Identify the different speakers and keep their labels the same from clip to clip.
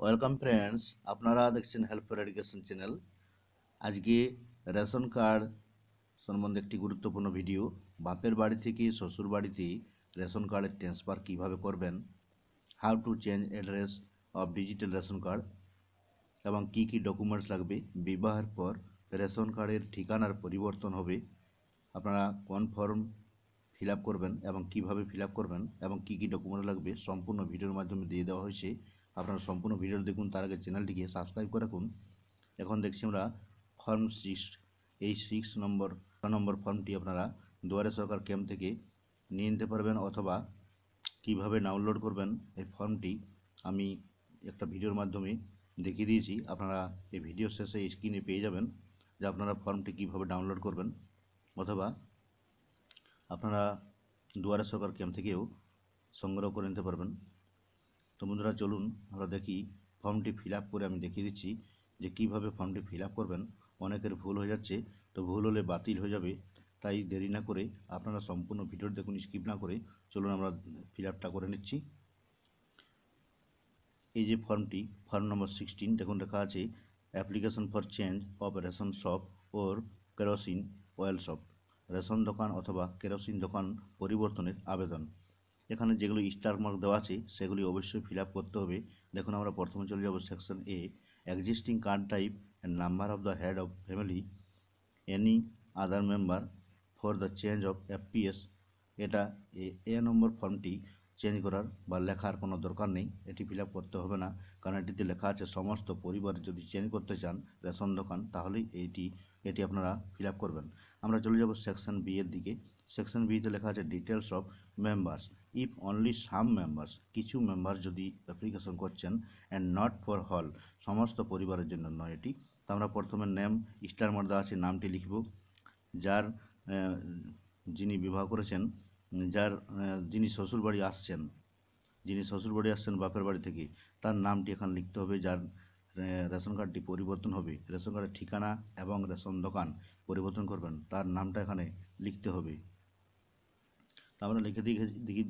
Speaker 1: Welcome friends, আপনারা দেখছেন help for education channel. আজকে রেশন কার্ড সম্বন্ধে একটি গুরুত্বপূর্ণ ভিডিও। বাপের বাড়ি থেকে শ্বশুর বাড়িতে রেশন কার্ডের ট্রান্সফার কিভাবে করবেন, how to change address of digital ration card এবং কি কি ডকুমেন্টস লাগবে। বিবাহের পর রেশন কার্ডের ঠিকানার পরিবর্তন হবে, আপনারা কোন ফর্ম ফিল আপ করবেন এবং কিভাবে ফিল আপ করবেন এবং কি কি ডকুমেন্ট লাগবে সম্পূর্ণ ভিডিওর মাধ্যমে দিয়ে দেওয়া হয়েছে। আপনারা সম্পূর্ণ ভিডিও দেখুন, তার আগে চ্যানেলটিকে সাবস্ক্রাইব করে রাখুন। এখন দেখছি আমরা ফর্ম 6, এই 6 নম্বর ফর্মটি আপনারা দুয়ারে সরকার ক্যাম্প থেকে নিয়ে নিতে পারবেন, অথবা কিভাবে ডাউনলোড করবেন এই ফর্মটি আমি একটা ভিডিওর মাধ্যমে দেখিয়ে দিয়েছি। আপনারা এই ভিডিও শেষে স্ক্রিনে পেয়ে যাবেন যে আপনারা ফর্মটি কিভাবে ডাউনলোড করবেন, অথবা আপনারা দুয়ারে সরকার ক্যাম্প থেকেও সংগ্রহ করে নিতে পারবেন। তো বন্ধুরা, চলুন আমরা দেখি ফর্মটি ফিল আপ করে আমি দেখিয়ে দিচ্ছি যে কীভাবে ফর্মটি ফিল আপ করবেন। অনেকের ভুল হয়ে যাচ্ছে, তো ভুল হলে বাতিল হয়ে যাবে, তাই দেরি না করে আপনারা সম্পূর্ণ ভিডিওটি দেখুন, স্কিপ না করে। চলুন আমরা ফিল আপটা করে নিচ্ছি। এই যে ফর্মটি, ফর্ম নম্বর 16, দেখুন লেখা আছে application for change of ration shop or kerosene oil shop. Ration দোকান অথবা কেরোসিন দোকান পরিবর্তনের আবেদন। এখানে যেগুলো স্টার মার্ক দেওয়া আছে সেগুলি অবশ্যই ফিল আপ করতে হবে। দেখুন, আমরা প্রথমে চলে যাব section A, existing card type and number of the head of family any other member for the change of FPS. এটা এ নম্বর ফর্মটি চেঞ্জ করার বা লেখার কোনো দরকার নেই, এটি ফিল আপ করতে হবে না, কারণ এটিতে লেখা আছে সমস্ত পরিবার যদি চেঞ্জ করতে চান রেশন দোকান, তাহলেই এটি আপনারা ফিল আপ করবেন। আমরা চলে যাব সেকশন বি এর দিকে। সেকশন বিতে লেখা আছে details of members if only some members. কিছু মেম্বার যদি অ্যাপ্লিকেশন করছেন, অ্যান্ড নট ফর হল, সমস্ত পরিবারের জন্য নয় এটি। তো আমরা প্রথমে নেম স্টার মার্ক দেওয়া আছে, নামটি লিখব। যার যিনি বিবাহ করেছেন, যিনি শ্বশুরবাড়ি আসছেন বাপের বাড়ি থেকে, তার নামটি এখানে লিখতে হবে। যার রেশন কার্ডটি পরিবর্তন হবে, রেশন কার্ডের ঠিকানা এবং রেশন দোকান পরিবর্তন করবেন, তার নামটা এখানে লিখতে হবে। তা আমরা লিখে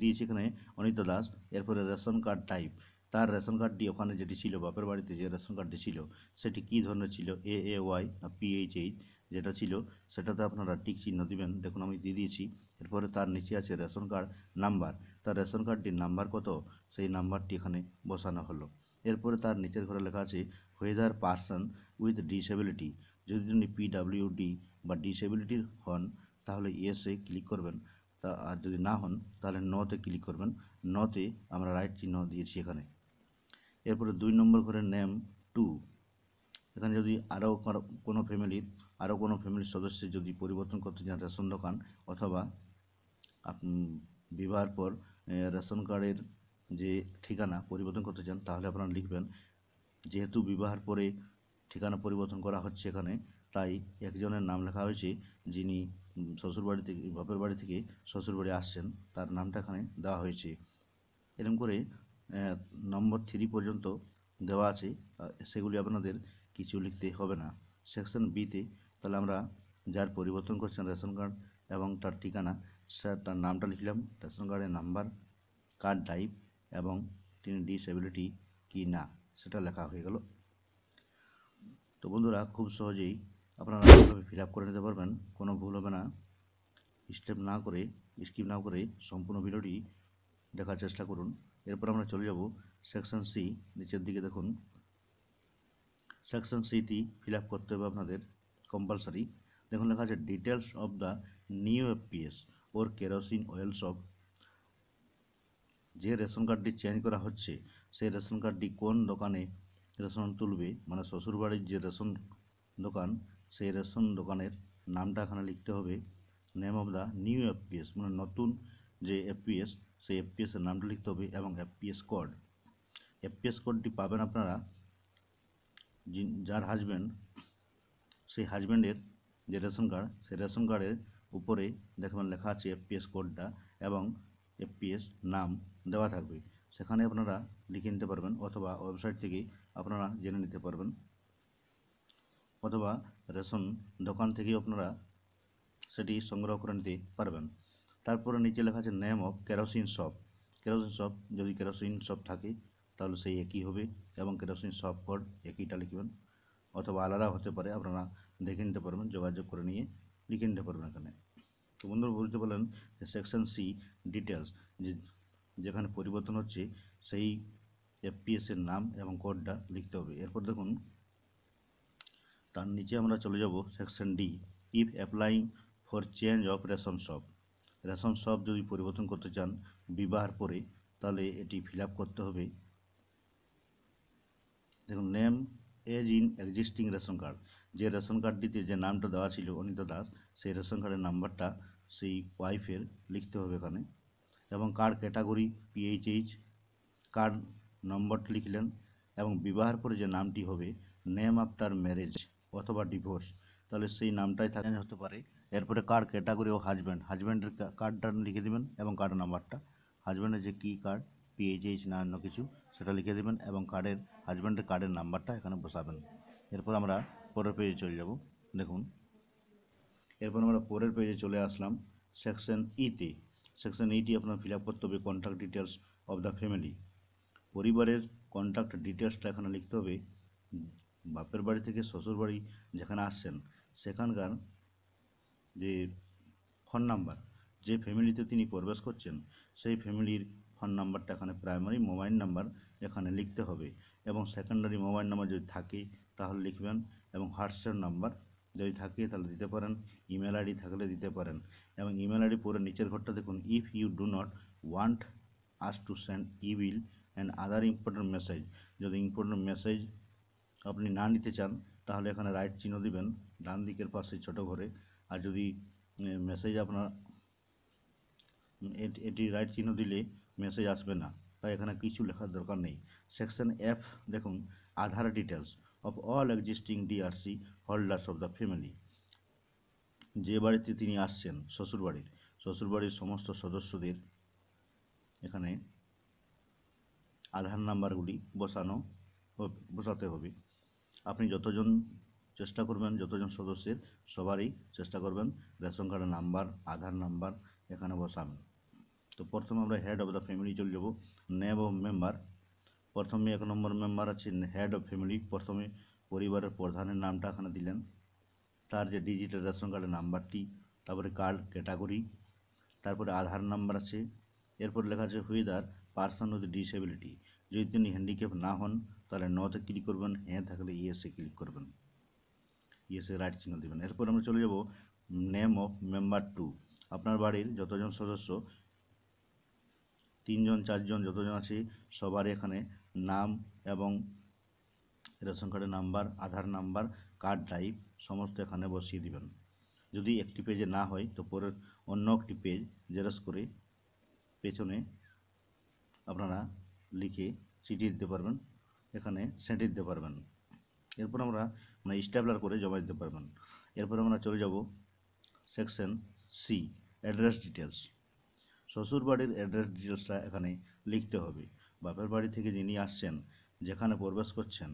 Speaker 1: দিয়েছি এখানে অনিতা দাস। এরপরে রেশন কার্ড টাইপ, তার রেশন কার্ডটি ওখানে যেটি ছিল বাপের বাড়িতে, যে রেশন কার্ডটি ছিল সেটি কী ধরনের ছিল, AAY না PHH যেটা ছিল সেটাতে আপনারা টিক চিহ্ন দিবেন। দেখুন আমি দিয়ে দিয়েছি। এরপরে তার নিচে আছে রেশন কার্ড নাম্বার, তার রেশন কার্ডটির নাম্বার কত সেই নাম্বারটি এখানে বসানো হলো। এরপরে তার নিচের ঘরে লেখা আছে হুয়েদার পারসন উইথ ডিসেবিলিটি। যদি তিনি PWD বা ডিসেবিলিটির হন তাহলে ইয়েসে ক্লিক করবেন, আর যদি না হন তাহলে নতে ক্লিক করবেন। নতে আমরা রাইট চিহ্ন দিয়েছি এখানে। এরপরে 2 নম্বর ঘরের নেম 2, এখানে যদি কোনো ফ্যামিলির সদস্যের যদি পরিবর্তন করতে চান রেশন দোকান, অথবা বিবাহের পর রেশন কার্ডের যে ঠিকানা পরিবর্তন করতে চান, তাহলে আপনারা লিখবেন। যেহেতু বিবাহের পরে ঠিকানা পরিবর্তন করা হচ্ছে এখানে, তাই একজনের নাম লেখা হয়েছে যিনি বাপের বাড়ি থেকে শ্বশুরবাড়ি আসছেন, তার নামটা এখানে দেওয়া হয়েছে। এরকম করে নম্বর 3 পর্যন্ত দেওয়া আছে, সেগুলি আপনাদের কিছু লিখতে হবে না। সেকশন বিতে তাহলে আমরা যার পরিবর্তন করছেন রেশন কার্ড এবং তার ঠিকানা, তার নামটা লিখলাম, রেশন কার্ডের নাম্বার, কার্ড টাইপ এবং তিনি ডিসেবিলিটি কি না সেটা লেখা হয়ে গেল। তো বন্ধুরা, খুব সহজেই আপনারা এইভাবে ফিল আপ করে নিতে পারবেন, কোনো ভুল হবে না। স্কিপ না করে সম্পূর্ণ ভিডিওটি দেখার চেষ্টা করুন। এরপর আমরা চলে যাব সেকশন সি, নিচের দিকে দেখুন। সেকশন সিটি ফিল আপ করতে হবে আপনাদের কম্পালসারি। দেখুন লেখা আছে details of the new FPS or kerosene oil shop. যে রেশন কার্ডটি চেঞ্জ করা হচ্ছে সেই রেশন কার্ডটি কোন দোকানে রেশন তুলবে, মানে শ্বশুরবাড়ির যে রেশন দোকান সেই রেশন দোকানের নামটা এখানে লিখতে হবে। Name of the new FPS, মানে নতুন যে এফপিএস সেই এফপিএসের নামটা লিখতে হবে, এবং এফপিএস কোডটি পাবেন আপনারা যার হাজব্যান্ড, সেই হাজব্যান্ডের যে রেশন কার্ড, সেই রেশন কার্ডের উপরে দেখবেন লেখা আছে এফপিএস কোডটা এবং এফপিএস নাম দেওয়া থাকবে, সেখানে আপনারা লিখে নিতে পারবেন, অথবা ওয়েবসাইট থেকে আপনারা জেনে নিতে পারবেন, অথবা রেশন দোকান থেকেও আপনারা সেটি সংগ্রহ করে নিতে পারবেন। তারপরে নিচে লেখা আছে নেম অফ কেরোসিন শপ। যদি কেরোসিন শপ থাকে তাহলে সেই একই হবে, এবং কেরোসিন সব কোড একইটা লিখবেন, অথবা আলাদা হতে পারে, আপনারা দেখে নিতে পারবেন, যোগাযোগ করে নিয়ে লিখে নিতে পারবেন এখানে। তো বন্ধুরা বুঝতে পারলেন যে সেকশন সি ডিটেলস, যেখানে পরিবর্তন হচ্ছে সেই এফপিএস এর নাম এবং কোডটা লিখতে হবে। এরপর দেখুন তার নিচে আমরা চলে যাব section D, if applying for change of ration shop. Ration shop যদি পরিবর্তন করতে চান বিবাহের পরে, তাহলে এটি ফিল আপ করতে হবে। দেখুন name as in existing ration card, যে রেশন কার্ডটিতে যে নামটা দেওয়া ছিল অনিতা দাস, সেই রেশন কার্ডের নাম্বারটা সেই ওয়াইফের লিখতে হবে এখানে, এবং কার্ড ক্যাটাগরি পিএইচএইচ, কার্ড নম্বরটি লিখলেন, এবং বিবাহের পরে যে নামটি হবে নেম আফটার ম্যারেজ অথবা ডিভোর্স, তাহলে সেই নামটাই চেঞ্জ হতে পারে। এরপরে কার্ড ক্যাটাগরি ও হাজব্যান্ডের কার্ডটা লিখে দেবেন এবং কার্ড নাম্বারটা, হাজব্যান্ডের যে কী কার্ড পিএইচএইচ না অন্য কিছু সেটা লিখে দেবেন, এবং হাজব্যান্ডের কার্ডের নাম্বারটা এখানে বসাবেন। এরপর আমরা পরের পেজে চলে যাব। দেখুন এরপর আমরা পরের পেজে চলে আসলাম সেকশন ইতে। সেকশন ইটি আপনার ফিল আপ করতে হবে contact details of the family. পরিবারের কন্ট্যাক্ট ডিটেলসটা এখানে লিখতে হবে। বাপের বাড়ি থেকে শ্বশুর বাড়ি যেখানে আসছেন সেখানকার যে ফোন নাম্বার, যে ফ্যামিলিতে তিনি প্রবেশ করছেন সেই ফ্যামিলির ফোন নাম্বারটা এখানে প্রাইমারি মোবাইল নাম্বার এখানে লিখতে হবে, এবং সেকেন্ডারি মোবাইল নাম্বার যদি থাকে তাহলে লিখবেন, এবং হোয়াটসঅ্যাপ নাম্বার যদি থাকে তাহলে দিতে পারেন, ইমেল আইডি থাকলে দিতে পারেন। এবং ইমেল আইডি পরে নিচের ঘরটা দেখুন, if you do not want us to send email and other important message, যদি ইম্পর্টেন্ট মেসেজ আপনি না নিতে চান তাহলে এখানে রাইট চিহ্ন দিবেন ডান দিকের পাশে ছোট ঘরে, আর যদি মেসেজ আপনার এটি রাইট চিহ্ন দিলে মেসেজ আসবে না, তাই এখানে কিছু লেখার দরকার নেই। সেকশন এফ দেখুন, Aadhaar details of all existing DRC holders of the family. যে বাড়িতে তিনি আসছেন শ্বশুরবাড়ির সমস্ত সদস্যদের এখানে আধার নাম্বারগুলি বসাতে হবে। আপনি যতজন চেষ্টা করবেন, যতজন সদস্যের সবারই চেষ্টা করবেন রেশন কার্ডের নাম্বার, আধার নাম্বার এখানে বসাবেন। তো প্রথমে আমরা হেড অফ দ্য ফ্যামিলি চলে যাব। নেম অফ মেম্বার, প্রথমে 1 নম্বর মেম্বার আছে হেড অফ ফ্যামিলি, প্রথমে পরিবারের প্রধানের নামটা এখানে দিলেন, তার যে ডিজিটাল রেশন কার্ডের নাম্বারটি, তারপরে কার্ড ক্যাটাগরি, তারপরে আধার নাম্বার আছে, এরপর লেখা আছে হুইদার পার্সন উইথ ডিসেবিলিটি, যদি তিনি হ্যান্ডিক্যাপ না হন তাহলে নতে ক্লিক করবেন, হ্যাঁ থাকলে ইয়েসে ক্লিক করবেন, ইয়েসে রাইট চিহ্ন দেবেন। এরপর আমরা চলে যাব নেম অফ মেম্বার 2, আপনার বাড়ির যতজন সদস্য 3 জন 4 জন যতজন আছে সবার এখানে নাম এবং রেশন কার্ডের নাম্বার, আধার নাম্বার, কার্ড টাইপ সমস্ত এখানে বসিয়ে দিবেন। যদি একটি পেজে না হয় তো পরের অন্য একটি পেজ জেরক্স করে পেছনে আপনারা লিখে চিঠিয়ে দিতে পারবেন, এখানে সেঁটে দিতে পারবেন। এরপর আমরা স্ট্যাপলার করে জমা দিতে পারবেন। এরপর আমরা চলে যাব সেকশন সি, অ্যাড্রেস ডিটেলস। শ্বশুর বাড়ির অ্যাড্রেস ডিটেলসটা এখানে লিখতে হবে। বাপের বাড়ি থেকে যিনি আসছেন, যেখানে প্রবেশ করছেন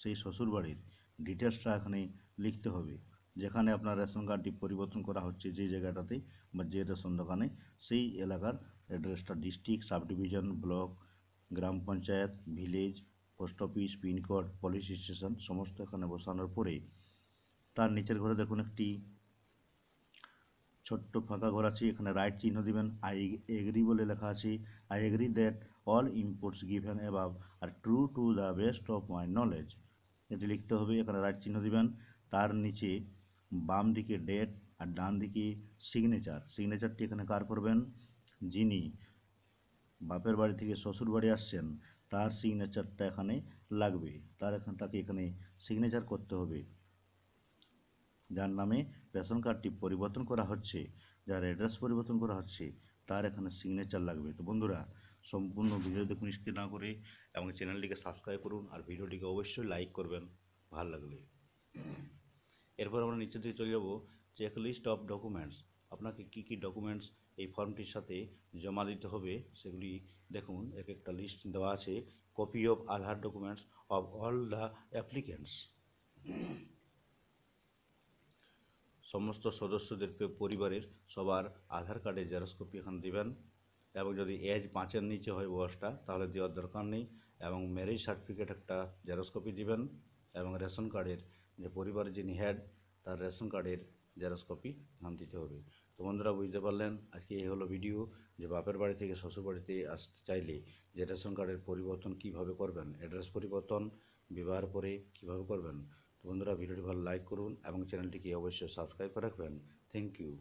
Speaker 1: সেই শ্বশুর বাড়ির ডিটেলসটা এখানে লিখতে হবে। যেখানে আপনার রেশন কার্ডটি পরিবর্তন করা হচ্ছে, যে জায়গাটাতে বা যে রেশন দোকানে, সেই এলাকার অ্যাড্রেসটা, ডিস্ট্রিক্ট, সাব ডিভিশন, ব্লক, গ্রাম panchayat, village, post office, pincode, police station সমস্ত এখানে বসানোর পরে তার নিচের ঘরে দেখুন একটি ছোট্ট ফাঁকা ঘর আছে, এখানে রাইট চিহ্ন দিবেন, আই এগ্রি বলে লেখা আছে, I agree that all inputs given above are true to the best of my knowledge, এটি লিখতে হবে, এখানে রাইট চিহ্ন দিবেন। তার নিচে বাম দিকে ডেট আর ডান দিকে সিগনেচারটি এখানে কার করবেন, যিনি বাপের বাড়ি থেকে শ্বশুর বাড়ি আসছেন তার সিগনেচারটা এখানে লাগবে, তাকে এখানে সিগনেচার করতে হবে। যার নামে রেশন কার্ডটি পরিবর্তন করা হচ্ছে, যার অ্যাড্রেস পরিবর্তন করা হচ্ছে, তার এখানে সিগনেচার লাগবে। তো বন্ধুরা সম্পূর্ণ ভিডিও দেখুন স্কিপ না করে, এবং চ্যানেলটিকে সাবস্ক্রাইব করুন, আর ভিডিওটিকে অবশ্যই লাইক করবেন ভালো লাগলে। এরপর আমরা নিচে দিকে চলে যাব চেক লিস্ট অফ ডকুমেন্টস। আপনাকে কী কী ডকুমেন্টস এই ফর্মটির সাথে জমা দিতে হবে সেগুলি দেখুন, এক একটা লিস্ট দেওয়া আছে। Copy of Aadhaar documents of all the applicants, সমস্ত সদস্যদের পরিবারের সবার আধার কার্ডের জেরক্স কপি এখানে দেবেন, এবং যদি এজ 5-এর নিচে হয় বয়সটা তাহলে দেওয়ার দরকার নেই, এবং ম্যারেজ সার্টিফিকেট একটা জেরক্স কপি দিবেন এবং রেশন কার্ডের যে পরিবারের যিনি হেড তার রেশন কার্ডের জেরক্স কপি দিতে হবে। তো বন্ধুরা বুঝতে পারলেন আজকে এই হলো ভিডিও যে বাপের বাড়ি থেকে শ্বশুর বাড়িতে আসতে চাইলে যে রেশন কার্ডের পরিবর্তন কিভাবে করবেন, অ্যাড্রেস পরিবর্তন বিবাহের পরে কিভাবে করবেন। তো বন্ধুরা ভিডিওটি ভালো লাইক করুন এবং চ্যানেলটিকে অবশ্যই সাবস্ক্রাইব করে রাখবেন। Thank you.